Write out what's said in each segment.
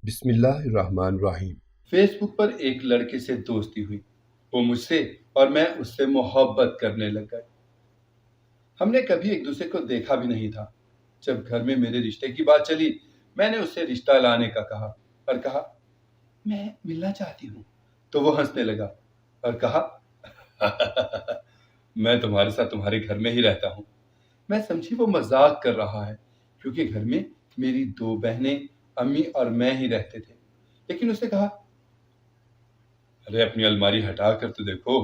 بسم اللہ الرحمن الرحیم۔ فیس بک پر ایک لڑکے سے دوستی ہوئی۔ وہ مجھ سے اور میں اس سے محبت کرنے لگ گئے۔ ہم نے کبھی ایک دوسرے کو دیکھا بھی نہیں تھا۔ جب گھر میں میرے رشتے کی بات چلی، میں نے اسے رشتہ لانے کا کہا اور کہا میں ملنا چاہتی ہوں۔ تو وہ ہنسنے لگا اور کہا میں تمہارے ساتھ تمہارے گھر میں ہی رہتا ہوں۔ میں سمجھی وہ مذاق کر رہا ہے، کیونکہ گھر میں میری 2 بہنیں، امی اور میں ہی رہتے تھے۔ لیکن اس نے کہا ارے اپنی الماری ہٹا کر تو دیکھو۔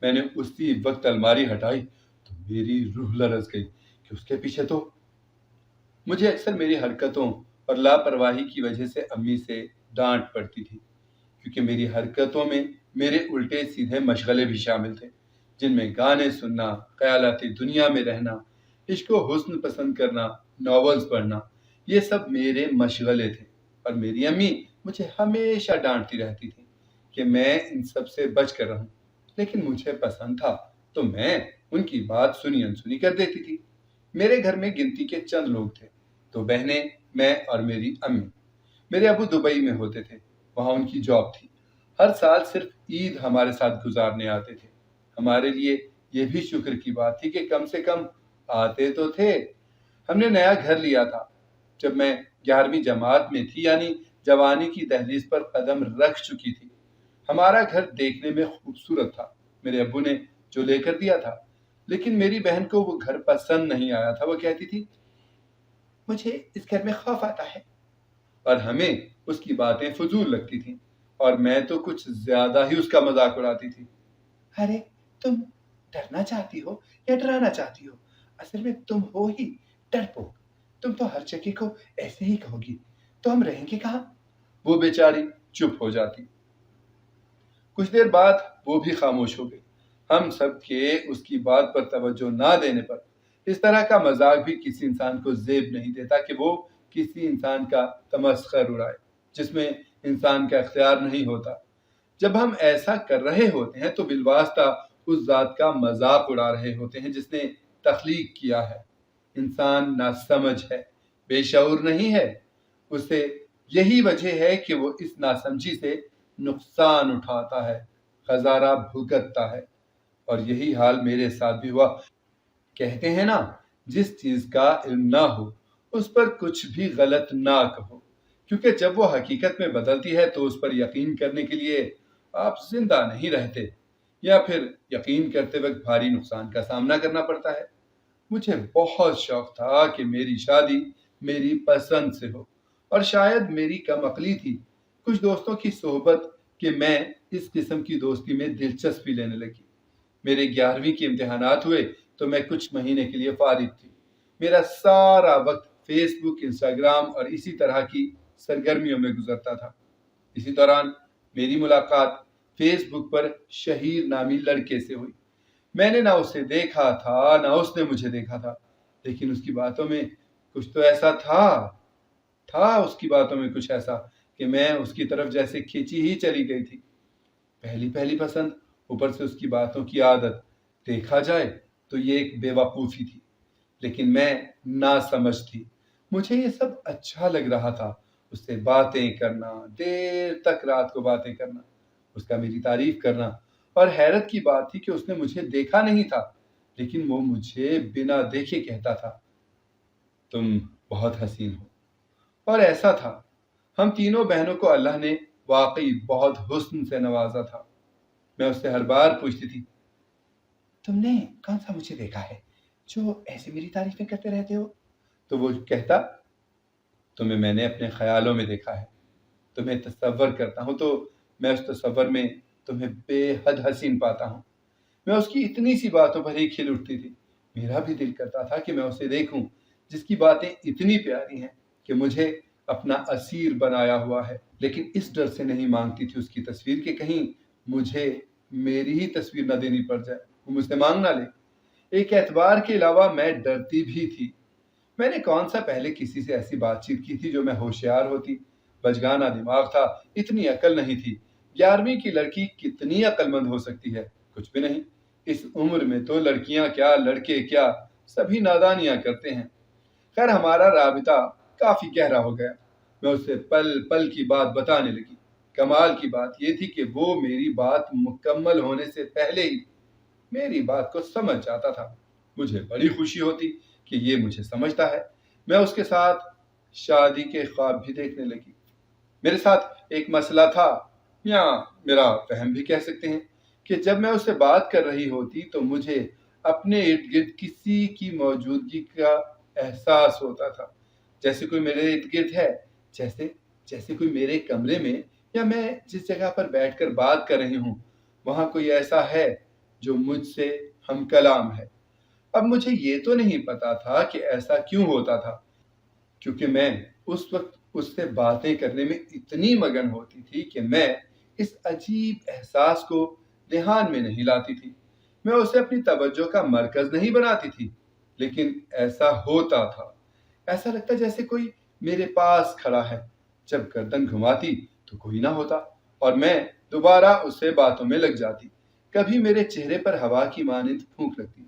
میں نے اسی وقت الماری ہٹائی تو میری روح لرز گئی کہ اس کے پیچھے تو مجھے اکثر میری حرکتوں اور لاپرواہی کی وجہ سے امی سے ڈانٹ پڑتی تھی، کیونکہ میری حرکتوں میں میرے الٹے سیدھے مشغلے بھی شامل تھے، جن میں گانے سننا، خیالاتی دنیا میں رہنا، عشق و حسن پسند کرنا، ناولز پڑھنا، یہ سب میرے مشغلے تھے۔ اور میری امی مجھے ہمیشہ ڈانٹتی رہتی تھی کہ میں ان سب سے بچ کر رہوں، لیکن مجھے پسند تھا تو میں ان کی بات سنی انسنی کر دیتی تھی۔ میرے گھر میں گنتی کے چند لوگ تھے، 2 بہنیں، میں اور میری امی۔ میرے ابو دبئی میں ہوتے تھے، وہاں ان کی جاب تھی۔ ہر سال صرف عید ہمارے ساتھ گزارنے آتے تھے۔ ہمارے لیے یہ بھی شکر کی بات تھی کہ کم سے کم آتے تو تھے۔ ہم نے نیا گھر لیا تھا جب میں 11ویں جماعت میں تھی، یعنی جوانی کی دہلیز پر قدم رکھ چکی تھی۔ ہمارا گھر دیکھنے میں خوبصورت تھا، میرے ابو نے جو لے کر دیا تھا، لیکن میری بہن کو وہ گھر پسند نہیں آیا تھا۔ وہ کہتی تھی مجھے اس گھر میں خوف آتا ہے، اور ہمیں اس کی باتیں فضول لگتی تھیں، اور میں تو کچھ زیادہ ہی اس کا مذاق اڑاتی تھی۔ ارے تم ڈرنا چاہتی ہو یا ڈرانا چاہتی ہو؟ اصل میں تم ہو ہی ڈرپوک۔ تم تو ہر جگہ کو ایسے ہی کہو گی، تو ہم رہیں گے کہاں؟ وہ بیچاری چپ ہو جاتی۔ کچھ دیر بعد وہ بھی خاموش ہو گئی۔ ہم سب کے اس کی بات پر توجہ نہ دینے پر اس طرح کا مذاق بھی کسی انسان کو زیب نہیں دیتا کہ وہ کسی انسان کا تمسخر اڑائے جس میں انسان کا اختیار نہیں ہوتا۔ جب ہم ایسا کر رہے ہوتے ہیں تو بالواسطہ اس ذات کا مذاق اڑا رہے ہوتے ہیں جس نے تخلیق کیا ہے۔ انسان ناسمجھ ہے، بے شعور نہیں ہے۔ اسے یہی وجہ ہے کہ وہ اس ناسمجھی سے نقصان اٹھاتا ہے، خسارہ بھگتتا ہے۔ اور یہی حال میرے ساتھ بھی ہوا۔ کہتے ہیں نا، جس چیز کا علم نہ ہو اس پر کچھ بھی غلط نہ کہو، کیونکہ جب وہ حقیقت میں بدلتی ہے تو اس پر یقین کرنے کے لیے آپ زندہ نہیں رہتے، یا پھر یقین کرتے وقت بھاری نقصان کا سامنا کرنا پڑتا ہے۔ مجھے بہت شوق تھا کہ میری شادی میری پسند سے ہو، اور شاید میری کم عقلی تھی کچھ دوستوں کی صحبت کہ میں اس قسم کی دوستی میں دلچسپی لینے لگی۔ میرے 11ویں کے امتحانات ہوئے تو میں کچھ مہینے کے لیے فارغ تھی۔ میرا سارا وقت فیس بک، انسٹاگرام اور اسی طرح کی سرگرمیوں میں گزرتا تھا۔ اسی دوران میری ملاقات فیس بک پر شہیر نامی لڑکے سے ہوئی۔ میں نے نہ اسے دیکھا تھا نہ اس نے مجھے دیکھا تھا، لیکن اس کی باتوں میں کچھ تو ایسا تھا اس کی باتوں میں کچھ ایسا کہ میں اس کی طرف جیسے کھینچی ہی چلی گئی تھی۔ پہلی پسند، اوپر سے اس کی باتوں کی عادت، دیکھا جائے تو یہ ایک بے وقوفی تھی، لیکن میں نہ سمجھ تھی۔ مجھے یہ سب اچھا لگ رہا تھا، اس سے باتیں کرنا، دیر تک رات کو باتیں کرنا، اس کا میری تعریف کرنا۔ اور حیرت کی بات تھی کہ اس نے مجھے دیکھا نہیں تھا، لیکن وہ مجھے بنا دیکھے کہتا تھا تم بہت حسین ہو۔ اور ایسا تھا، ہم تینوں بہنوں کو اللہ نے واقعی بہت حسن سے نوازا تھا۔ میں اس سے ہر بار پوچھتی تھی تم نے کون سا مجھے دیکھا ہے جو ایسے میری تعریفیں کرتے رہتے ہو؟ تو وہ کہتا تمہیں میں نے اپنے خیالوں میں دیکھا ہے، تمہیں تصور کرتا ہوں تو میں اس تصور میں تمہیں بے حد حسین پاتا ہوں۔ میں اس کی اتنی سی باتوں پر ہی کھل اٹھتی تھی۔ میرا بھی دل کرتا تھا کہ میں اسے دیکھوں جس کی باتیں اتنی پیاری ہیں کہ مجھے اپنا اسیر بنایا ہوا ہے، لیکن اس ڈر سے نہیں مانگتی تھی اس کی تصویر کہ کہیں مجھے میری ہی تصویر نہ دینی پڑ جائے، وہ مجھ سے مانگ نہ لے۔ ایک اعتبار کے علاوہ میں ڈرتی بھی تھی۔ میں نے کون سا پہلے کسی سے ایسی بات چیت کی تھی جو میں ہوشیار ہوتی؟ بچگانہ دماغ تھا، اتنی عقل نہیں تھی۔ 11ویں کی لڑکی کتنی عقل مند ہو سکتی ہے؟ کچھ بھی نہیں۔ اس عمر میں تو لڑکیاں کیا لڑکے کیا سبھی نادانیاں کرتے ہیں۔ خیر ہمارا رابطہ کافی گہرا ہو گیا۔ میں اسے پل پل کی بات بتانے لگی۔ کمال کی بات یہ تھی کہ وہ میری بات مکمل ہونے سے پہلے ہی میری بات کو سمجھ جاتا تھا۔ مجھے بڑی خوشی ہوتی کہ یہ مجھے سمجھتا ہے۔ میں اس کے ساتھ شادی کے خواب بھی دیکھنے لگی۔ میرے ساتھ ایک مسئلہ تھا، یا میرا فہم بھی کہہ سکتے ہیں، کہ جب میں اس سے بات کر رہی ہوتی تو مجھے اپنے ارد گرد کسی کی موجودگی کا احساس ہوتا تھا، جیسے کوئی میرے ارد گرد ہے، جیسے کوئی میرے کمرے میں، یا میں جس جگہ پر بیٹھ کر بات کر رہی ہوں وہاں کوئی ایسا ہے جو مجھ سے ہم کلام ہے۔ اب مجھے یہ تو نہیں پتا تھا کہ ایسا کیوں ہوتا تھا، کیونکہ میں اس وقت اس سے باتیں کرنے میں اتنی مگن ہوتی تھی کہ میں اس عجیب احساس کو دھیان میں نہیں لاتی تھی۔ میں اسے اپنی توجہ کا مرکز نہیں بناتی تھی، لیکن ایسا ہوتا تھا۔ ایسا لگتا جیسے کوئی میرے پاس کھڑا ہے۔ جب گردن گھماتی تو کوئی نہ ہوتا اور میں دوبارہ اس سے باتوں میں لگ جاتی۔ کبھی میرے چہرے پر ہوا کی مانند پھونک لگتی،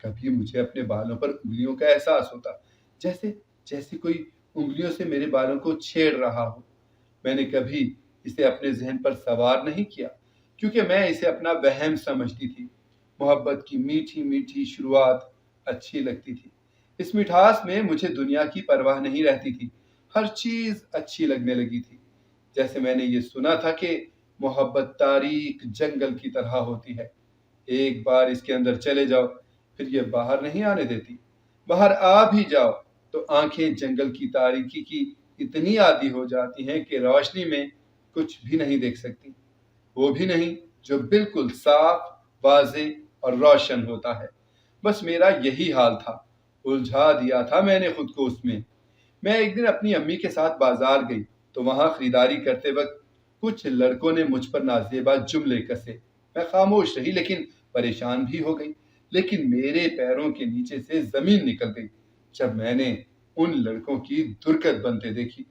کبھی مجھے اپنے بالوں پر انگلیوں کا احساس ہوتا، جیسے کوئی انگلیوں سے میرے بالوں کو چھیڑ رہا ہو۔ میں نے کبھی اسے اپنے ذہن پر سوار نہیں کیا، کیونکہ میں اسے اپنا وہم سمجھتی تھی۔ محبت کی میٹھی میٹھی شروعات اچھی لگتی تھی۔ اس مٹھاس میں مجھے دنیا کی پرواہ نہیں رہتی تھی، ہر چیز اچھی لگنے لگی تھی۔ جیسے میں نے یہ سنا تھا کہ محبت تاریک جنگل کی طرح ہوتی ہے، ایک بار اس کے اندر چلے جاؤ پھر یہ باہر نہیں آنے دیتی۔ باہر آ بھی جاؤ تو آنکھیں جنگل کی تاریکی کی اتنی عادی ہو جاتی ہیں کہ روشنی میں کچھ بھی نہیں دیکھ سکتی، وہ بھی نہیں جو بالکل صاف، واضح اور روشن ہوتا ہے۔ بس میرا یہی حال تھا، الجھا دیا تھا میں نے خود کو اس میں۔ میں ایک دن اپنی امی کے ساتھ بازار گئی تو وہاں خریداری کرتے وقت کچھ لڑکوں نے مجھ پر نازیبا جملے کسے۔ میں خاموش رہی لیکن پریشان بھی ہو گئی، لیکن میرے پیروں کے نیچے سے زمین نکل گئی جب میں نے ان لڑکوں کی درگت بنتے دیکھی۔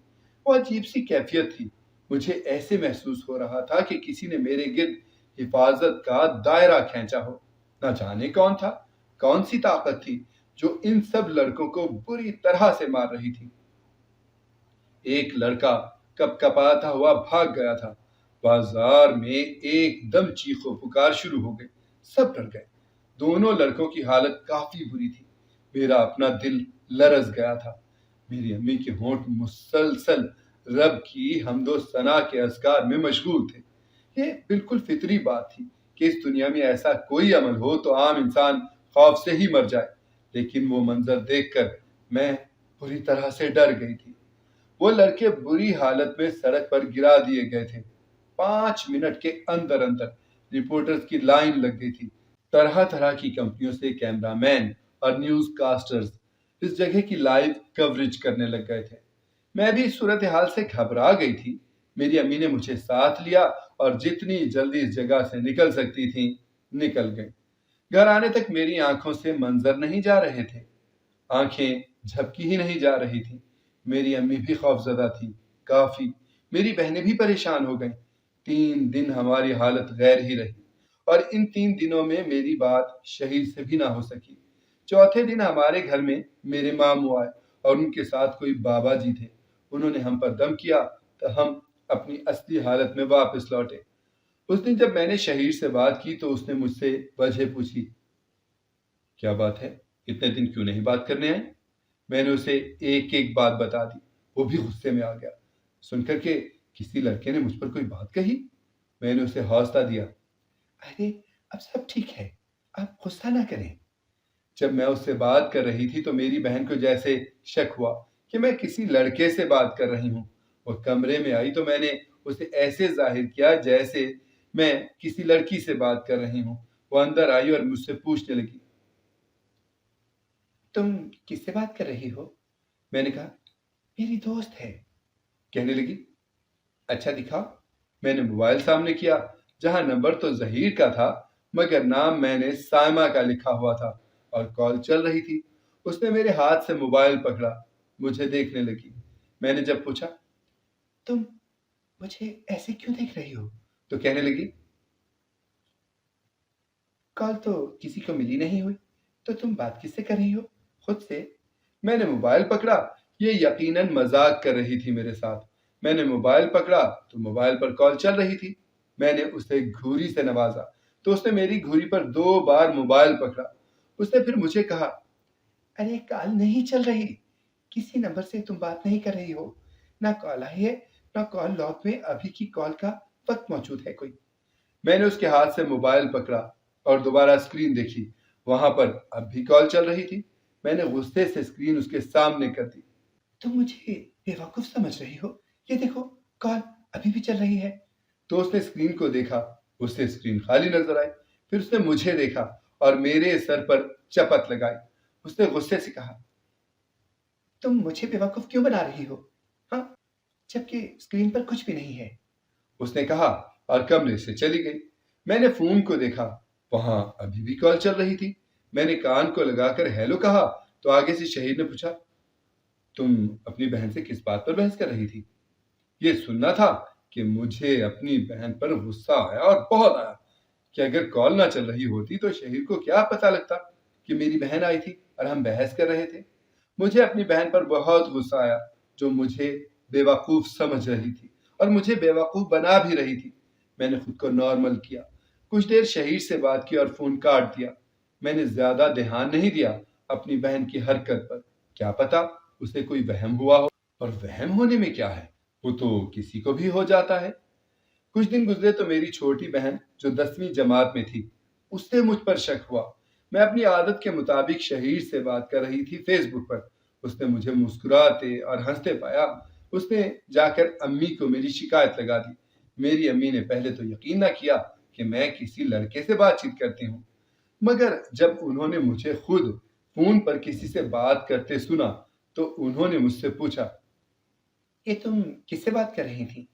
وہ عجیب سی کیفیت تھی، مجھے ایسے محسوس ہو رہا تھا کہ کسی نے میرے گرد حفاظت کا دائرہ کھینچا ہو۔ نہ جانے کون تھا، کون سی طاقت تھی جو ان سب لڑکوں کو بری طرح سے مار رہی تھی۔ ایک لڑکا کپ کپاتا ہوا بھاگ گیا تھا۔ بازار میں ایک دم چیخ و پکار شروع ہو گئی، سب ڈر گئے۔ دونوں لڑکوں کی حالت کافی بری تھی۔ میرا اپنا دل لرز گیا تھا۔ میری امی کے ہونٹ مسلسل رب کی حمد و ثنا کے اذکار میں مشغول تھے۔ یہ بالکل فطری بات تھی کہ اس دنیا میں ایسا کوئی عمل ہو تو عام انسان خوف سے ہی مر جائے، لیکن وہ منظر دیکھ کر میں بری طرح سے ڈر گئی تھی۔ وہ لڑکے بری حالت میں سڑک پر گرا دیے گئے تھے۔ 5 منٹ کے اندر رپورٹرز کی لائن لگ گئی تھی۔ طرح طرح کی کمپنیوں سے کیمرہ مین اور نیوز کاسٹرز اس جگہ کی لائیو کوریج کرنے لگ گئے تھے۔ میں بھی اس صورتحال سے گھبرا گئی تھی۔ میری امی نے مجھے ساتھ لیا اور جتنی جلدی اس جگہ سے نکل سکتی تھی نکل گئی۔ گھر آنے تک میری آنکھوں سے منظر نہیں جا رہے تھے، آنکھیں جھپکی ہی نہیں جا رہی تھی۔ میری امی بھی خوف زدہ تھی، کافی۔ میری بہنیں بھی پریشان ہو گئیں۔ 3 دن ہماری حالت غیر ہی رہی اور ان 3 دنوں میں میری بات شہید سے بھی نہ ہو سکی۔ چوتھے دن ہمارے گھر میں میرے ماموں آئے اور ان کے ساتھ کوئی بابا جی تھے۔ انہوں نے ہم پر دم کیا تو ہم اپنی اصلی حالت میں واپس لوٹے۔ اس دن جب میں نے شہیر سے بات کی تو اس نے مجھ سے وجہ پوچھی، کیا بات ہے، اتنے دن کیوں نہیں بات کرنے آئے؟ میں نے اسے ایک ایک بات بتا دی۔ وہ بھی غصے میں آ گیا سن کر کہ کسی لڑکے نے مجھ پر کوئی بات کہی۔ میں نے اسے حوصلہ دیا، ارے اب سب ٹھیک ہے، آپ غصہ نہ کریں۔ جب میں اس سے بات کر رہی تھی تو میری بہن کو جیسے شک ہوا کہ میں کسی لڑکے سے بات کر رہی ہوں۔ وہ کمرے میں آئی تو میں نے اسے ایسے ظاہر کیا جیسے میں کسی لڑکی سے بات کر رہی ہوں۔ وہ اندر آئی اور مجھ سے پوچھنے لگی، تم کس سے بات کر رہی ہو؟ میں نے کہا، میری دوست ہے۔ کہنے لگی، اچھا دکھاؤ۔ میں نے موبائل سامنے کیا، جہاں نمبر تو ظہیر کا تھا مگر نام میں نے سائمہ کا لکھا ہوا تھا اور کال چل رہی تھی۔ اس نے میرے ہاتھ سے موبائل پکڑا، مجھے دیکھنے لگی۔ میں نے جب پوچھا، تم مجھے ایسے کیوں دیکھ رہی ہو؟ تو کہنے لگی، کال تو کسی کو ملی نہیں ہوئی تو تم بات کس سے کر رہی ہو؟ خود سے۔ میں نے موبائل پکڑا، یہ یقیناً مذاق کر رہی تھی میرے ساتھ۔ میں نے موبائل پکڑا تو موبائل پر کال چل رہی تھی۔ میں نے اسے گھوری سے نوازا تو اس نے میری گھوری پر 2 بار موبائل پکڑا۔ اس نے پھر مجھے کہا، ارے کال نہیں چل رہی، کسی نمبر سے تم بات نہیں کر رہی ہو، نہ کال آئی ہے نہ کال لاگ میں ابھی کی کال کا وقت موجود ہے کوئی۔ میں نے اس کے ہاتھ سے موبائل پکڑا اور دوبارہ اسکرین دیکھی، وہاں پر اب بھی کال چل رہی تھی۔ میں نے غصے سے اسکرین اس کے سامنے کر دی۔ تم مجھے بیوقوف سمجھ رہی ہو؟ یہ دیکھو کال ابھی بھی چل رہی ہے۔ تو اس نے اسکرین کو دیکھا، اس سے اسکرین خالی نظر آئی۔ پھر اس نے مجھے دیکھا اور میرے سر پر چپت لگائی۔ اس نے غصے سے کہا، تم مجھے بیوقوف کیوں بنا رہی ہو؟ ہاں، جبکہ اسکرین پر کچھ بھی نہیں ہے، اس نے کہا اور کمرے سے چلی گئی۔ میں نے فون کو دیکھا، وہاں ابھی بھی کال چل رہی تھی۔ میں نے کان کو لگا کر ہیلو کہا تو آگے سے شہید نے پوچھا، تم اپنی بہن سے کس بات پر بحث کر رہی تھی؟ یہ سننا تھا کہ مجھے اپنی بہن پر غصہ آیا اور بہت آیا کہ اگر کال نہ چل رہی ہوتی تو شہید کو کیا پتا لگتا کہ میری بہن آئی تھی اور ہم بحث کر رہے تھے۔ مجھے اپنی بہن پر بہت غصہ آیا جو مجھے بے وقوف سمجھ رہی تھی اور مجھے بے وقوف بنا بھی رہی تھی۔ میں نے خود کو نارمل کیا، کچھ دیر شہید سے بات کی اور فون کاٹ دیا۔ میں نے زیادہ دھیان نہیں دیا اپنی بہن کی حرکت پر، کیا پتا اسے کوئی وہم ہوا ہو، اور وہم ہونے میں کیا ہے، وہ تو کسی کو بھی ہو جاتا ہے۔ کچھ دن گزرے تو میری چھوٹی بہن جو 10ویں جماعت میں تھی، اس سے مجھ پر شک ہوا۔ میں اپنی عادت کے مطابق شہیر سے بات کر رہی تھی فیس بک پر۔ اس نے مجھے مسکراتے اور ہنستے پایا۔ اس نے جا کر امی کو میری شکایت لگا دی۔ میری امی نے پہلے تو یقین نہ کیا کہ میں کسی لڑکے سے بات چیت کرتی ہوں، مگر جب انہوں نے مجھے خود فون پر کسی سے بات کرتے سنا تو انہوں نے مجھ سے پوچھا، یہ تم کس سے بات کر رہی تھی؟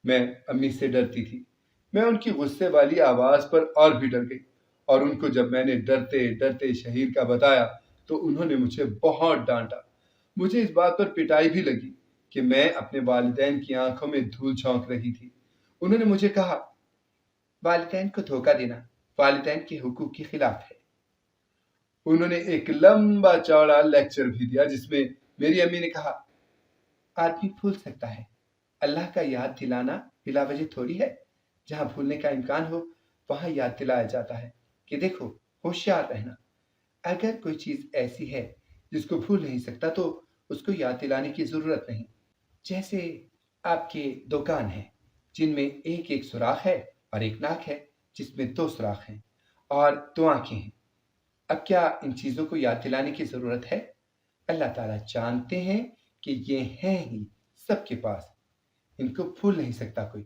میں امی سے ڈرتی تھی۔ میں ان کی غصے والی آواز پر اور بھی ڈر گئی، اور ان کو جب میں نے ڈرتے ڈرتے شہیر کا بتایا تو انہوں نے مجھے بہت ڈانٹا۔ مجھے اس بات پر پٹائی بھی لگی کہ میں اپنے والدین کی آنکھوں میں دھول جھونک رہی تھی۔ انہوں نے مجھے کہا، والدین کو دھوکہ دینا والدین کے حقوق کے خلاف ہے۔ انہوں نے ایک لمبا چوڑا لیکچر بھی دیا جس میں میری امی نے کہا، آدمی بھول سکتا ہے، اللہ کا یاد دلانا بلا وجہ تھوڑی ہے، جہاں بھولنے کا امکان ہو وہاں یاد دلایا جاتا ہے کہ دیکھو ہوشیار رہنا، اگر کوئی چیز ایسی ہے جس کو بھول نہیں سکتا تو اس کو یاد دلانے کی ضرورت نہیں۔ جیسے آپ کے 2 کان ہیں جن میں ایک ایک سوراخ ہے اور ایک ناک ہے جس میں 2 سوراخ ہیں اور 2 آنکھیں ہیں۔ اب کیا ان چیزوں کو یاد دلانے کی ضرورت ہے؟ اللہ تعالیٰ جانتے ہیں کہ یہ ہیں ہی سب کے پاس، ان کو بھول نہیں سکتا کوئی،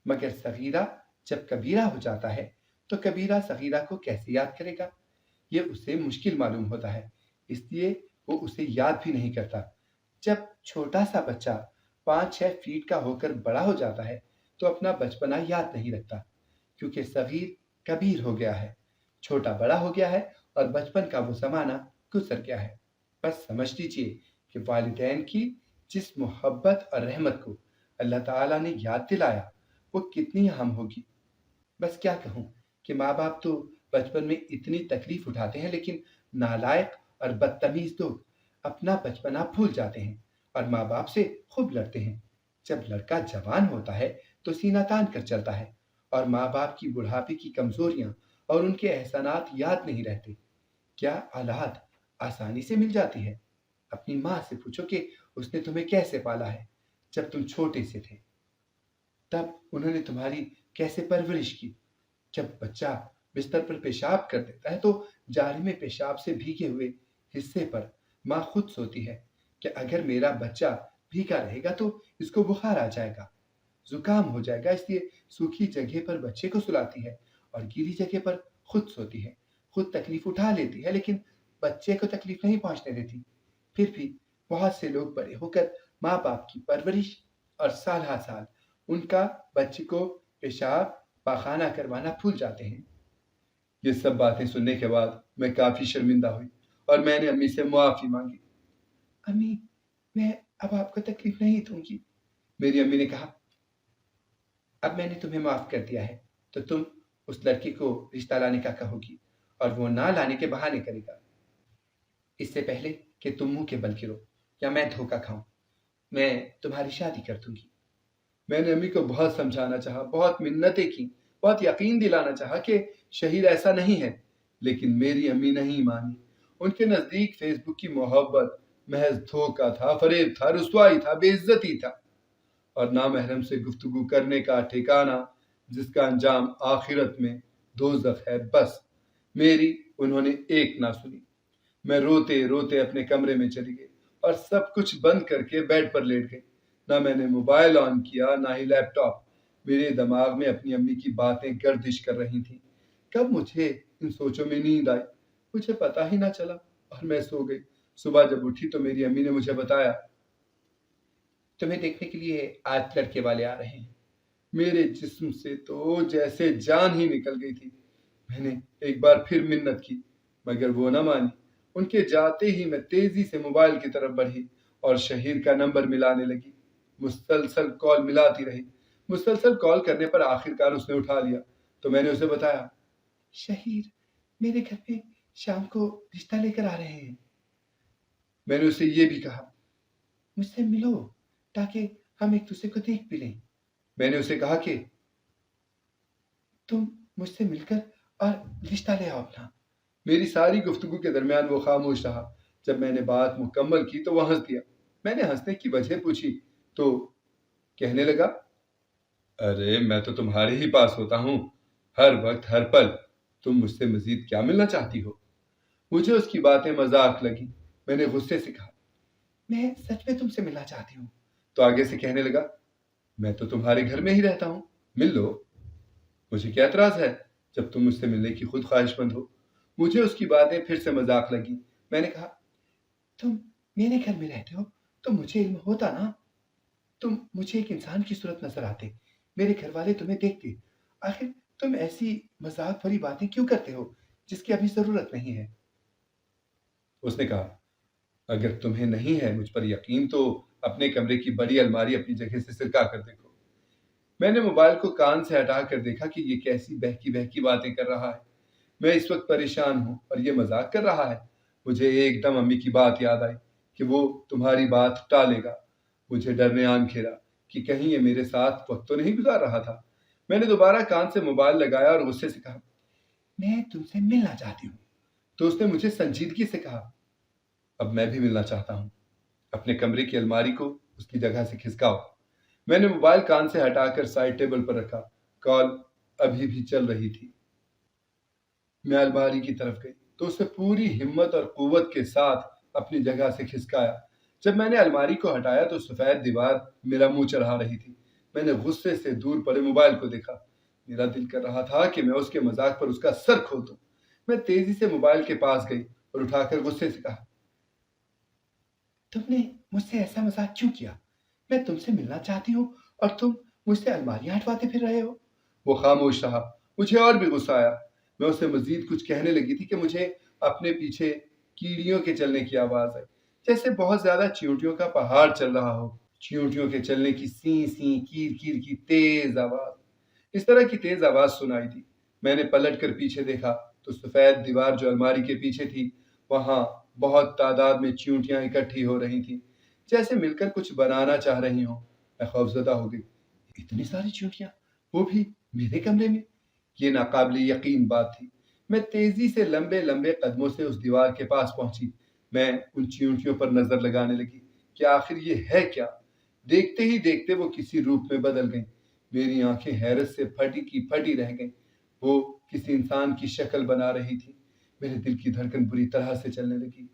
مگر صغیرہ جب کبیرہ ہو جاتا ہے تو کبیرہ صغیرہ کو کیسے یاد کرے گا؟ یہ اسے مشکل معلوم ہوتا ہے، اس لیے وہ اسے یاد بھی نہیں کرتا۔ جب چھوٹا سا بچہ 5-6 فیٹ کا ہو کر بڑا ہو جاتا ہے تو اپنا بچپنا یاد نہیں رکھتا، کیونکہ صغیر کبیر ہو گیا ہے، چھوٹا بڑا ہو گیا ہے اور بچپن کا وہ زمانہ گزر گیا ہے۔ بس سمجھ لیجئے کہ والدین کی جس محبت اور رحمت کو اللہ تعالیٰ نے یاد دلایا وہ کتنی اہم ہوگی۔ بس کیا کہوں کہ ماں باپ تو بچپن میں اتنی تکلیف اٹھاتے ہیں، لیکن نالائق اور بدتمیز لوگ اپنا بچپنا بھول جاتے ہیں اور ماں باپ سے خوب لڑتے ہیں۔ جب لڑکا جوان ہوتا ہے تو سینہ تان کر چلتا ہے اور ماں باپ کی بڑھاپے کی کمزوریاں اور ان کے احسانات یاد نہیں رہتے۔ کیا اولاد آسانی سے مل جاتی ہے؟ اپنی ماں سے پوچھو کہ اس نے تمہیں کیسے پالا ہے جب تم چھوٹے سے تھے، تب انہوں نے تمہاری کیسے پرورش کی۔ جب بچہ بستر پر پیشاب کر دیتا ہے تو جاڑے میں پیشاب سے بھیگے ہوئے حصے پر ماں خود سوتی ہے کہ اگر میرا بچہ بھیگا رہے گا تو اس کو بخار آ جائے گا، زکام ہو جائے گا، اس لیے سوکھی جگہ پر بچے کو سلاتی ہے اور گیلی جگہ پر خود سوتی ہے، خود تکلیف اٹھا لیتی ہے لیکن بچے کو تکلیف نہیں پہنچنے دیتی۔ پھر بھی بہت سے لوگ بڑے ہو کر ماں باپ کی پرورش اور سال ہر سال ان کا بچے کو پیشاب پاخانہ کروانا بھول جاتے ہیں۔ یہ سب باتیں سننے کے بعد میں کافی شرمندہ ہوئی اور میں نے امی سے معافی مانگی۔ امی، میں اب آپ کو تکلیف نہیں دوں گی۔ میری امی نے کہا، اب میں نے تمہیں معاف کر دیا ہے تو تم اس لڑکی کو رشتہ لانے کا کہو گی اور وہ نہ لانے کے بہانے کرے گا۔ اس سے پہلے کہ تم منہ کے بل گرو یا میں دھوکہ کھاؤں، میں تمہاری شادی کر دوں گی۔ میں نے امی کو بہت سمجھانا چاہا، بہت منتیں کی، بہت یقین دلانا چاہا کہ شہیر ایسا نہیں ہے، لیکن میری امی نہیں مانی۔ ان کے نزدیک فیس بک کی محبت محض دھوکہ تھا، فریب تھا، رسوائی تھا، بے عزتی تھا، اور نامحرم سے گفتگو کرنے کا ٹھکانہ جس کا انجام آخرت میں دوزخ ہے۔ بس میری انہوں نے ایک نہ سنی۔ میں روتے روتے اپنے کمرے میں چلی گئی اور سب کچھ بند کر کے بیڈ پر لیٹ گئی۔ نہ میں نے موبائل آن کیا، نہ ہی لیپ ٹاپ۔ میرے دماغ میں اپنی امی کی باتیں گردش کر رہی تھیں۔ کب مجھے ان سوچوں میں نیند آئی مجھے پتا ہی نہ چلا اور میں سو گئی۔ صبح جب اٹھی تو میری امی نے مجھے بتایا، تمہیں دیکھنے کے لیے آج لڑکے والے آ رہے ہیں۔ میرے جسم سے تو جیسے جان ہی نکل گئی تھی۔ میں نے ایک بار پھر منت کی مگر وہ نہ مانی۔ ان کے جاتے ہی میں تیزی سے موبائل کی طرف بڑھی اور شہیر کا نمبر ملانے لگی۔ مسلسل کال ملاتی رہی۔ مسلسل کال کرنے پر آخرکار اس نے اٹھا لیا تو میں نے اسے بتایا، شہیر میرے گھر پہ شام کو رشتہ لے کر آ رہے ہیں۔ میں نے اسے یہ بھی کہا، مجھ سے ملو تاکہ ہم ایک دوسرے کو دیکھ بھی لیں۔ میں نے اسے کہا کہ تم مجھ سے مل کر اور رشتہ لے آؤ اپنا۔ میری ساری گفتگو کے درمیان وہ خاموش رہا۔ جب میں نے بات مکمل کی تو وہ ہنس دیا۔ میں نے ہنسنے کی وجہ پوچھی تو کہنے لگا، ارے میں تو تمہارے ہی پاس ہوتا ہوں، ہر وقت ہر پل، تم مجھ سے مزید کیا ملنا چاہتی ہو؟ مجھے اس کی باتیں مذاق لگی۔ میں نے غصے سے کہا، میں سچ میں تم سے ملنا چاہتی ہوں۔ تو آگے سے کہنے لگا، میں تو تمہارے گھر میں ہی رہتا ہوں، مل لو۔ مجھے کیا اعتراض ہے جب تم مجھ سے ملنے کی خود خواہش مند ہو؟ مجھے اس کی باتیں پھر سے مذاق لگی۔ میں نے کہا، تم میرے گھر میں رہتے ہو تو مجھے علم ہوتا نا، تم مجھے ایک انسان کی صورت نظر آتے، میرے گھر والے تمہیں دیکھتے، آخر تم ایسی مذاق بھری باتیں کیوں کرتے ہو جس کی ابھی ضرورت نہیں ہے؟ اس نے کہا، اگر تمہیں نہیں ہے مجھ پر یقین تو اپنے کمرے کی بڑی الماری اپنی جگہ سے سرکا کر دیکھو۔ میں نے موبائل کو کان سے ہٹا کر دیکھا کہ یہ کیسی بہکی بہکی باتیں کر رہا ہے۔ میں اس وقت پریشان ہوں اور یہ مذاق کر رہا ہے۔ مجھے ایک دم امی کی بات یاد آئی کہ وہ تمہاری بات ٹالے گا۔ مجھے ڈر نے آن گھیرا کہ کہیں یہ میرے ساتھ وقت تو نہیں گزار رہا تھا۔ میں نے دوبارہ کان سے موبائل لگایا اور غصے سے کہا، میں تم سے ملنا چاہتی ہوں۔ تو اس نے مجھے سنجیدگی سے کہا، اب میں بھی ملنا چاہتا ہوں، اپنے کمرے کی الماری کو اس کی جگہ سے کھسکاؤ۔ میں نے موبائل کان سے ہٹا کر سائڈ ٹیبل پر رکھا۔ کال ابھی بھی چل رہی تھی۔ میں الماری کی طرف گئی تو اسے پوری ہمت اور قوت کے ساتھ اپنی جگہ سے کھسکایا۔ جب میں نے الماری کو ہٹایا تو سفید دیوار میرا منہ چڑھا رہی تھی۔ میں نے غصے سے دور پڑے موبائل کو دیکھا۔ میرا دل کر رہا تھا کہ میں اس کے مذاق پر اس کا سر کھول دوں۔ میں تیزی سے موبائل کے پاس گئی اور اٹھا کر غصے سے کہا، تم نے مجھ سے ایسا مذاق کیوں کیا؟ میں تم سے ملنا چاہتی ہوں اور تم مجھ سے الماریاں ہٹواتے پھر رہے ہو۔ وہ خاموش رہا۔ مجھے اور بھی غصہ آیا۔ میں اسے مزید کچھ کہنے لگی تھی کہ مجھے اپنے پیچھے کیڑیوں کے چلنے کی آواز آئی، جیسے بہت زیادہ چیونٹیوں کا پہاڑ چل رہا ہو۔ چیونٹیوں کے چلنے کی سی سی کیر کیر کی تیز آواز، اس طرح کی تیز آواز سنائی دی۔ میں نے پلٹ کر پیچھے دیکھا تو سفید دیوار جو الماری کے پیچھے تھی، وہاں بہت تعداد میں چیونٹیاں اکٹھی ہو رہی تھیں، جیسے مل کر کچھ بنانا چاہ رہی ہوں۔ میں خوفزدہ ہو گئی۔ اتنی ساری چیونٹیاں، وہ بھی میرے کمرے میں؟ یہ ناقابل یقین بات تھی۔ میں تیزی سے لمبے لمبے قدموں سے اس دیوار کے پاس پہنچی۔ میں ان چیونٹیوں پر نظر لگانے لگی کہ آخر یہ ہے کیا۔ دیکھتے ہی دیکھتے وہ کسی روپ میں بدل گئیں۔ میری آنکھیں حیرت سے پھٹی کی پھٹی رہ گئیں۔ وہ کسی انسان کی شکل بنا رہی تھی۔ میرے دل کی دھڑکن بری طرح سے چلنے لگی۔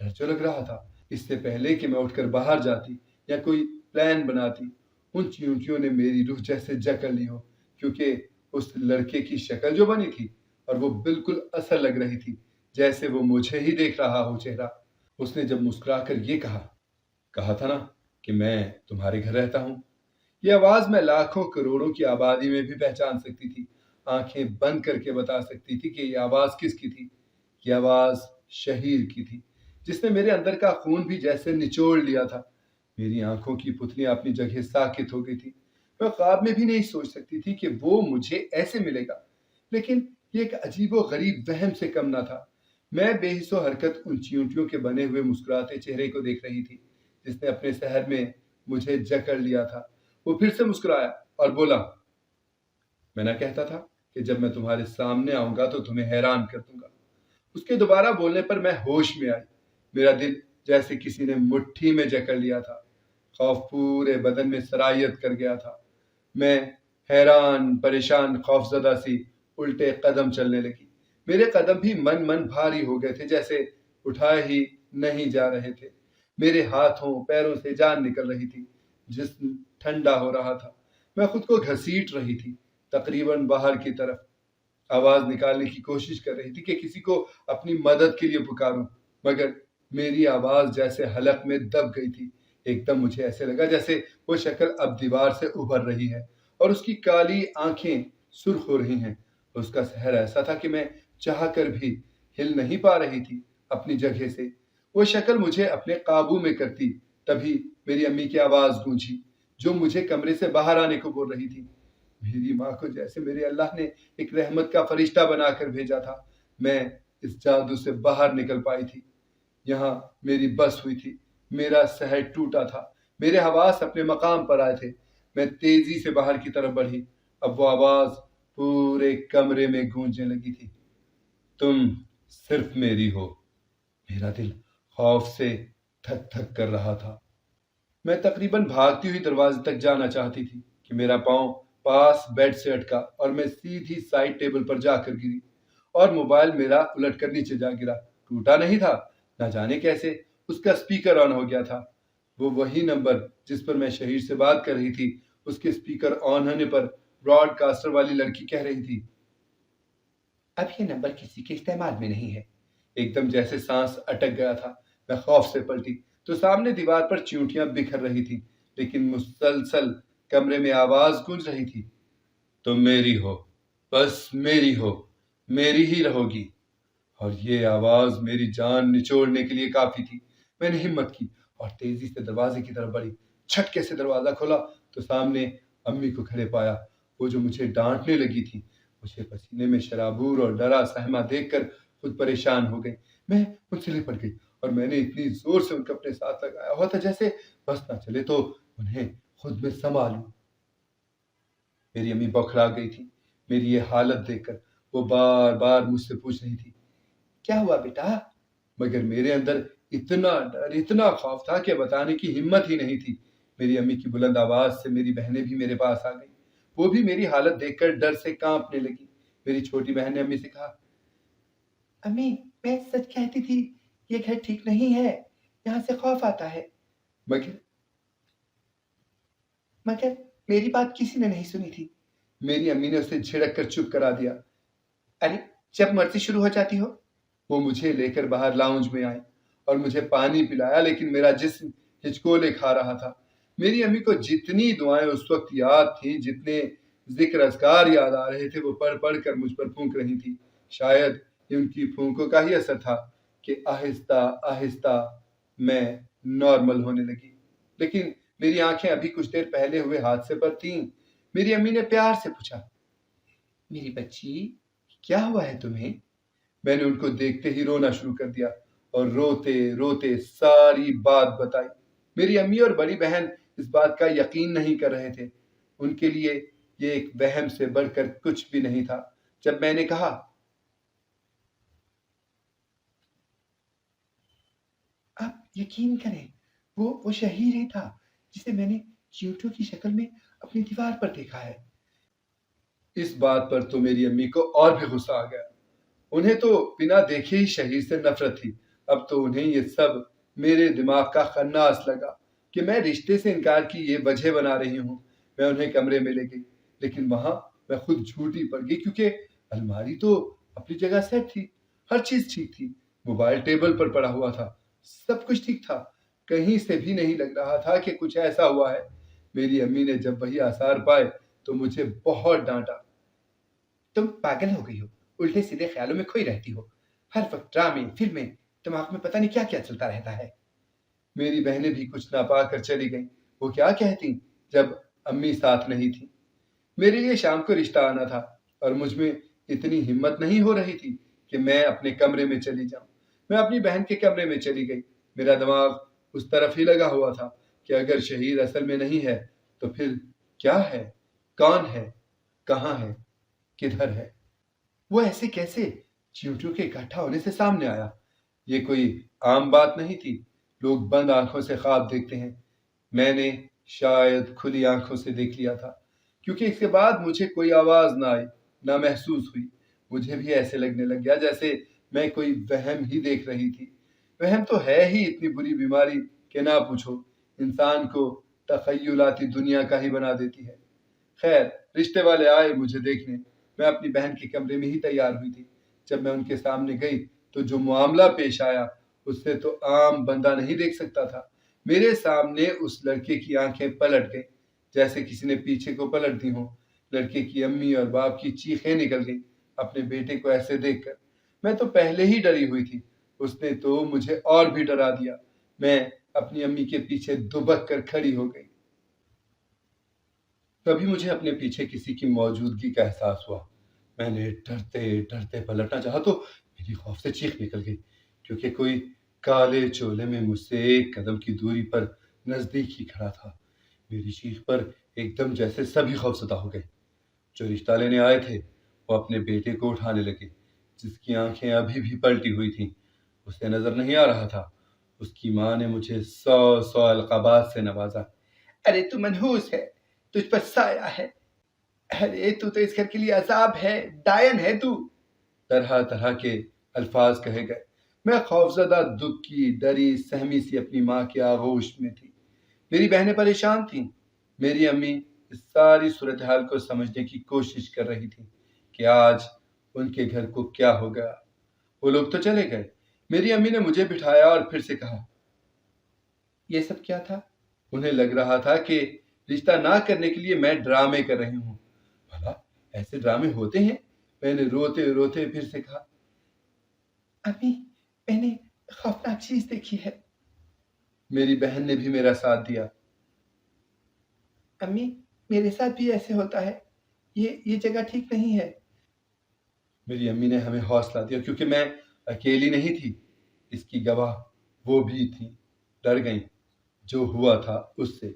ڈر جو لگ رہا تھا، اس سے پہلے کہ میں اٹھ کر باہر جاتی یا کوئی پلان بناتی، ان چیونٹیوں نے میری روح جیسے جکڑ لی ہو، کیونکہ اس لڑکے کی شکل جو بنی تھی اور وہ بالکل اصل لگ رہی تھی، جیسے وہ مجھے ہی دیکھ رہا ہو چہرہ۔ اس نے جب مسکرا کر یہ کہا تھا نا کہ میں تمہارے گھر رہتا ہوں، یہ آواز میں لاکھوں کروڑوں کی آبادی میں بھی پہچان سکتی تھی۔ آنکھیں بند کر کے بتا سکتی تھی کہ یہ آواز کس کی تھی۔ یہ آواز شہیر کی تھی، جس نے میرے اندر کا خون بھی جیسے نچوڑ لیا تھا۔ میری آنکھوں کی پتلیاں اپنی جگہ ساکت ہو گئی تھی۔ میں خواب میں بھی نہیں سوچ سکتی تھی کہ وہ مجھے ایسے ملے گا، لیکن یہ ایک عجیب و غریب وہم سے کم نہ تھا۔ میں بے حس و حرکت ان چیونٹیوں کے بنے ہوئے مسکراتے چہرے کو دیکھ رہی تھی، جس نے اپنے سحر میں مجھے جکڑ لیا تھا۔ وہ پھر سے مسکرایا اور بولا، میں نہ کہتا تھا کہ جب میں تمہارے سامنے آؤں گا تو تمہیں حیران کر دوں گا۔ اس کے دوبارہ بولنے پر میں ہوش میں آئی۔ میرا دل جیسے کسی نے مٹھی میں جکڑ لیا تھا۔ خوف پورے بدن میں سرایت کر گیا تھا۔ میں حیران، پریشان، خوف زدہ سی الٹے قدم چلنے لگی۔ میرے قدم بھی من بھاری ہو گئے تھے، جیسے اٹھائے ہی نہیں جا رہے تھے۔ میرے ہاتھوں پیروں سے جان نکل رہی تھی، جسم ٹھنڈا ہو رہا تھا۔ میں خود کو گھسیٹ رہی تھی، تقریباً باہر کی طرف۔ آواز نکالنے کی کوشش کر رہی تھی کہ کسی کو اپنی مدد کے لیے پکاروں، مگر میری آواز جیسے حلق میں دب گئی تھی۔ ایک دم مجھے ایسے لگا جیسے وہ شکل اب دیوار سے ابھر رہی ہے اور اس کی کالی آنکھیں سرخ ہو رہی ہیں۔ اس کا سحر ایسا تھا کہ میں چاہ کر بھی ہل نہیں پا رہی تھی اپنی جگہ سے۔ وہ شکل مجھے اپنے قابو میں کرتی، تبھی میری امی کی آواز گونجی جو مجھے کمرے سے باہر آنے کو بول رہی تھی۔ میری ماں کو جیسے میرے اللہ نے ایک رحمت کا فرشتہ بنا کر بھیجا تھا۔ میں اس جادو سے باہر نکل پائی تھی۔ یہاں میری بس ہوئی تھی، میرا سحر ٹوٹا تھا، میرے حواس اپنے مقام پر آئے تھے۔ میں تیزی سے باہر کی طرف بڑھی۔ اب وہ آواز پورے کمرے میں گونجنے لگی تھی، تم صرف میری ہو۔ میرا دل خوف سے تھک تھک کر رہا تھا۔ میں تقریباً بھاگتی ہوئی دروازے تک جانا چاہتی تھی کہ میرا پاؤں پاس بیڈ سے اٹکا اور میں سیدھی سائڈ ٹیبل پر جا کر گری اور موبائل میرا الٹ کر نیچے جا گرا۔ ٹوٹا نہیں تھا، نہ جانے کیسے اس کا سپیکر آن ہو گیا تھا۔ وہ وہی نمبر جس پر میں شہیر سے بات کر رہی تھی، اس کے سپیکر آن ہونے پر براڈ کاسٹر والی لڑکی کہہ رہی تھی، اب یہ نمبر کسی کے استعمال میں نہیں ہے۔ ایک دم جیسے سانس اٹک گیا تھا۔ میں خوف سے پلٹی تو سامنے دیوار پر چیونٹیاں بکھر رہی تھی، لیکن مسلسل کمرے میں آواز گونج رہی تھی، تم میری ہو، بس میری ہو، میری ہی رہو گی۔ اور یہ آواز میری جان نچوڑنے کے لیے کافی تھی۔ میں نے ہمت کی اور تیزی سے دروازے کی طرف بڑھی۔ چھٹکے سے دروازہ کھولا تو سامنے امی کو کھڑے پایا، وہ جو مجھے ڈانٹنے لگی تھی۔ مجھے پسینے میں شرابور اور ڈرا سہما دیکھ کر خود پریشان ہو گئی۔ میں ان سے لپٹ گئی اور میں نے اتنی زور سے ان کو اپنے ساتھ لگایا ہوا تھا جیسے بس نہ چلے تو انہیں خود میں سنبھالوں۔ میری امی بوکھلا گئی تھی میری یہ حالت دیکھ کر۔ وہ بار بار مجھ سے پوچھ رہی تھی، کیا ہوا بیٹا؟ مگر میرے اندر اتنا ڈر، اتنا خوف تھا کہ بتانے کی ہمت ہی نہیں تھی۔ میری امی کی بلند آواز سے میری بہنیں بھی میرے پاس آ گئی۔ وہ بھی میری حالت دیکھ کر ڈر سے کانپنے لگی۔ میری چھوٹی بہن نے امی سے کہا، امی میں سچ کہتی تھی، یہ گھر ٹھیک نہیں ہے، یہاں سے خوف آتا ہے۔ مگر میری بات کسی نے نہیں سنی تھی۔ میری امی نے اسے جھڑک کر چپ کرا دیا۔ ارے جب مرضی شروع ہو جاتی ہو۔ وہ مجھے لے کر باہر لاؤنج میں آئے اور مجھے پانی پلایا، لیکن میرا جسم ہچکولے کھا رہا تھا۔ میری امی کو جتنی دعائیں اس وقت یاد تھیں، جتنے ذکر اذکار یاد آ رہے تھے، وہ پڑھ پڑھ کر مجھ پر پھونک رہی تھی۔ شاید یہ ان کی پھونکوں کا ہی اثر تھا کہ آہستہ آہستہ میں نارمل ہونے لگی، لیکن میری آنکھیں ابھی کچھ دیر پہلے ہوئے حادثے پر تھیں۔ میری امی نے پیار سے پوچھا، میری بچی کیا ہوا ہے تمہیں؟ میں نے ان کو دیکھتے ہی رونا شروع کر دیا اور روتے روتے ساری بات بتائی۔ میری امی اور بڑی بہن اس بات کا یقین نہیں کر رہے تھے۔ ان کے لیے یہ ایک وہم سے بڑھ کر کچھ بھی نہیں تھا۔ جب میں نے کہا، آپ یقین کریں وہ شہیر ہی تھا جسے میں نے چیونٹوں کی شکل میں اپنی دیوار پر دیکھا ہے۔ اس بات پر تو میری امی کو اور بھی غصہ آ گیا۔ انہیں تو بنا دیکھے ہی شہیر سے نفرت تھی۔ اب تو انہیں یہ سب میرے دماغ کا خناس لگا کہ میں رشتے سے انکار کی یہ وجہ بنا رہی ہوں۔ میں انہیں کمرے میں لے گئی، لیکن وہاں میں خود جھوٹی پڑ گئی، کیونکہ الماری تو اپنی جگہ سیٹ تھی، ہر چیز ٹھیک تھی، موبائل ٹیبل پر پڑا ہوا تھا، سب کچھ ٹھیک تھا، کہیں سے بھی نہیں لگ رہا تھا کہ کچھ ایسا ہوا ہے۔ میری امی نے جب وہی آثار پائے تو مجھے بہت ڈانٹا، تم پاگل ہو گئی ہو، الٹے سیدھے خیالوں میں کھوئی رہتی ہو، ہر وقت ڈرامے فلمیں، دماغ میں پتہ نہیں کیا کیا چلتا رہتا ہے۔ میری بہنیں بھی کچھ نہ پا کر چلی گئیں۔ وہ کیا کہتی جب امی ساتھ نہیں تھی۔ میرے لیے شام کو رشتہ آنا تھا اور مجھ میں اتنی ہمت نہیں ہو رہی تھی کہ میں اپنے کمرے میں چلی جاؤں۔ میں اپنی بہن کے کمرے میں چلی گئی۔ میرا دماغ اس طرف ہی لگا ہوا تھا کہ اگر شہیر اصل میں نہیں ہے تو پھر کیا ہے، کون ہے، کہاں ہے، کدھر ہے؟ وہ ایسے کیسے چیونٹیوں کے اکٹھا ہونے سے سامنے آیا؟ یہ کوئی عام بات نہیں تھی۔ لوگ بند آنکھوں سے خواب دیکھتے ہیں، میں نے شاید کھلی آنکھوں سے دیکھ لیا تھا، کیونکہ اس کے بعد مجھے کوئی آواز نہ آئی، نہ محسوس ہوئی۔ مجھے بھی ایسے لگنے لگ گیا جیسے میں کوئی وہم ہی دیکھ رہی تھی۔ وہم تو ہے ہی اتنی بری بیماری کہ نہ پوچھو، انسان کو تخیلاتی دنیا کا ہی بنا دیتی ہے۔ خیر، رشتے والے آئے مجھے دیکھنے۔ میں اپنی بہن کے کمرے میں ہی تیار ہوئی تھی۔ جب میں ان کے سامنے گئی تو جو معاملہ پیش آیا اس سے تو عام بندہ نہیں دیکھ سکتا تھا۔ میرے سامنے اس لڑکے کی آنکھیں پلٹ گئیں جیسے کسی نے پیچھے کو پلٹ دی ہوں۔ لڑکے کی امی اور باپ کی چیخیں نکل گئیں اپنے بیٹے کو ایسے دیکھ کر۔ میں تو پہلے ہی ڈری ہوئی تھی، اس نے تو مجھے اور بھی ڈرا دیا۔ میں اپنی امی کے پیچھے دبک کر کھڑی ہو گئی۔ تبھی مجھے اپنے پیچھے کسی کی موجودگی کا احساس ہوا۔ میں نے ڈرتے ڈرتے پلٹنا چاہا تو میری خوف سے چیخ نکل گئی، کیونکہ کوئی کالے چولے میں مجھ سے 1 قدم کی دوری پر نزدیک ہی کھڑا تھا۔ میری چیخ پر ایک دم جیسے سبھی خوفزدہ ہو گئے۔ جو رشتہ لینے آئے تھے وہ اپنے بیٹے کو اٹھانے لگے، جس کی آنکھیں ابھی بھی پلٹی ہوئی تھیں۔ اسے نظر نہیں آ رہا تھا۔ اس کی ماں نے مجھے 100 القابات سے نوازا۔ ارے تو منحوس ہے، تجھ پر سایہ ہے، ارے تو اس گھر کے لیے عذاب ہے، ڈائن ہے تو۔ طرح طرح کے الفاظ کہے گئے۔ میں خوفزدہ، دکھی، ڈری، سہمی سی اپنی ماں کے آغوش میں تھی۔ میری بہنیں پریشان تھیں۔ میری امی اس ساری صورتحال کو سمجھنے کی کوشش کر رہی تھی کہ آج ان کے گھر کو کیا ہو گیا۔ وہ لوگ تو چلے گئے۔ میری امی نے مجھے بٹھایا اور پھر سے کہا، یہ سب کیا تھا؟ انہیں لگ رہا تھا کہ رشتہ نہ کرنے کے لیے میں ڈرامے کر رہی ہوں۔ بھلا ایسے ڈرامے ہوتے ہیں؟ میں نے روتے روتے پھر سے کہا، امی میں نے خوفناک چیز دیکھی ہے۔ میری بہن نے بھی میرا ساتھ دیا۔ امی میرے ساتھ بھی ایسے ہوتا ہے، یہ جگہ ٹھیک نہیں ہے۔ میری امی نے ہمیں حوصلہ دیا، کیونکہ میں اکیلی نہیں تھی، اس کی گواہ وہ بھی تھی۔ ڈر گئیں جو ہوا تھا اس سے۔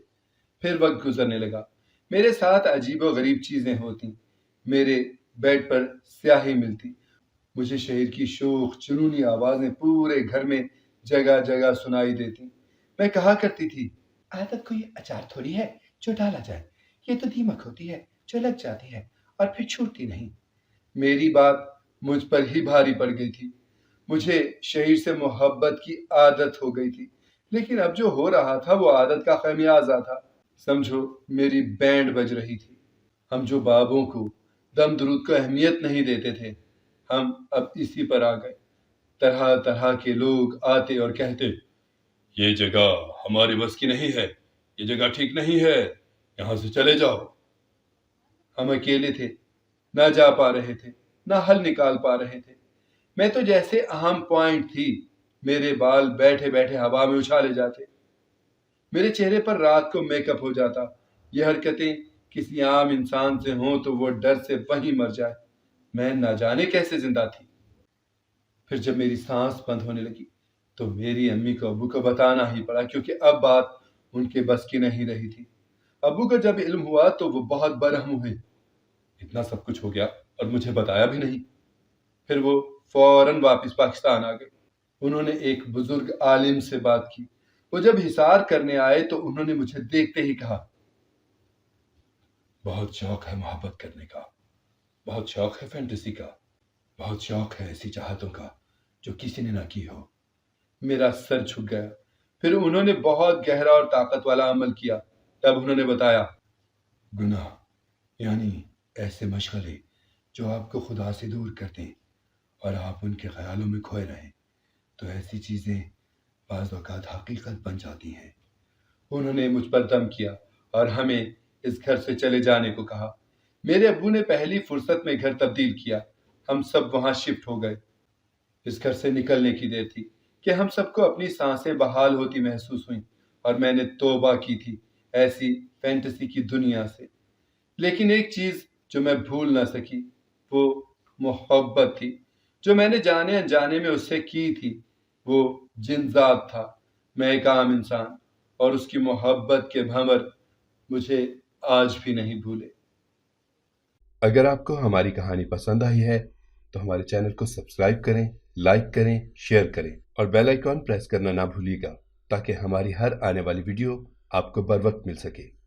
پھر وقت گزرنے لگا۔ میرے ساتھ عجیب و غریب چیزیں ہوتی۔ میرے بیڈ پر سیاہی ملتی۔ مجھے شہر کی شوخ جنونی آوازیں پورے گھر میں جگہ جگہ سنائی دیتی۔ میں کہا کرتی تھی، عادت کوئی اچار تھوڑی ہے جو ڈالا جائے، یہ تو دیمک ہوتی ہے جو لگ جاتی ہے اور پھر چھوٹتی نہیں۔ میری بات مجھ پر ہی بھاری پڑ گئی تھی۔ مجھے شہر سے محبت کی عادت ہو گئی تھی، لیکن اب جو ہو رہا تھا وہ عادت کا خمیازہ تھا۔ سمجھو میری بینڈ بج رہی تھی۔ ہم جو بابوں کو دم درود کو اہمیت نہیں دیتے تھے، ہم اب اسی پر آ گئے۔ طرح طرح کے لوگ آتے اور کہتے، یہ جگہ ہماری بس کی نہیں ہے، یہ جگہ ٹھیک نہیں ہے، یہاں سے چلے جاؤ۔ ہم اکیلے تھے، نہ جا پا رہے تھے، نہ حل نکال پا رہے تھے۔ میں تو جیسے اہم پوائنٹ تھی، میرے بال بیٹھے بیٹھے ہوا میں اچھالے جاتے، میرے چہرے پر رات کو میک اپ ہو جاتا۔ یہ حرکتیں کسی عام انسان سے ہوں تو وہ ڈر سے وہیں مر جائے۔ میں نہ جانے کیسے زندہ تھی۔ پھر جب میری سانس بند ہونے لگی تو میری امی کو ابو کو بتانا ہی پڑا، کیونکہ اب بات ان کے بس کی نہیں رہی تھی۔ ابو کو جب علم ہوا تو وہ بہت برہم ہوئے، اتنا سب کچھ ہو گیا اور مجھے بتایا بھی نہیں۔ پھر وہ فوراً واپس پاکستان آ گئے۔ انہوں نے ایک بزرگ عالم سے بات کی۔ وہ جب حصار کرنے آئے تو انہوں نے مجھے دیکھتے ہی کہا، بہت شوق ہے محبت کرنے کا، بہت شوق ہے فینٹیسی کا، بہت شوق ہے ایسی چاہتوں کا جو کسی نے نہ کی ہو۔ میرا سر جھک گیا۔ پھر انہوں نے بہت گہرا اور طاقت والا عمل کیا۔ تب انہوں نے بتایا، گناہ یعنی ایسے مشغلے جو آپ کو خدا سے دور کر دیں اور آپ ان کے خیالوں میں کھوئے رہیں، تو ایسی چیزیں بعض اوقات حقیقت بن جاتی ہیں۔ انہوں نے مجھ پر دم کیا اور ہمیں اس گھر سے چلے جانے کو کہا۔ میرے ابو نے پہلی فرصت میں گھر تبدیل کیا۔ ہم سب وہاں شفٹ ہو گئے۔ اس گھر سے نکلنے کی دیر تھی کہ ہم سب کو اپنی سانسیں بحال ہوتی محسوس ہوئیں، اور میں نے توبہ کی تھی ایسی فینٹیسی کی دنیا سے۔ لیکن ایک چیز جو میں بھول نہ سکی وہ محبت تھی، جو میں نے جانے انجانے میں اس سے کی تھی۔ وہ جن ذات تھا، میں ایک عام انسان، اور اس کی محبت کے بھنور مجھے آج بھی نہیں بھولے۔ اگر آپ کو ہماری کہانی پسند آئی ہے تو ہمارے چینل کو سبسکرائب کریں، لائک کریں، شیئر کریں اور بیل آئیکن پریس کرنا نہ بھولیے گا تاکہ ہماری ہر آنے والی ویڈیو آپ کو بر وقت مل سکے۔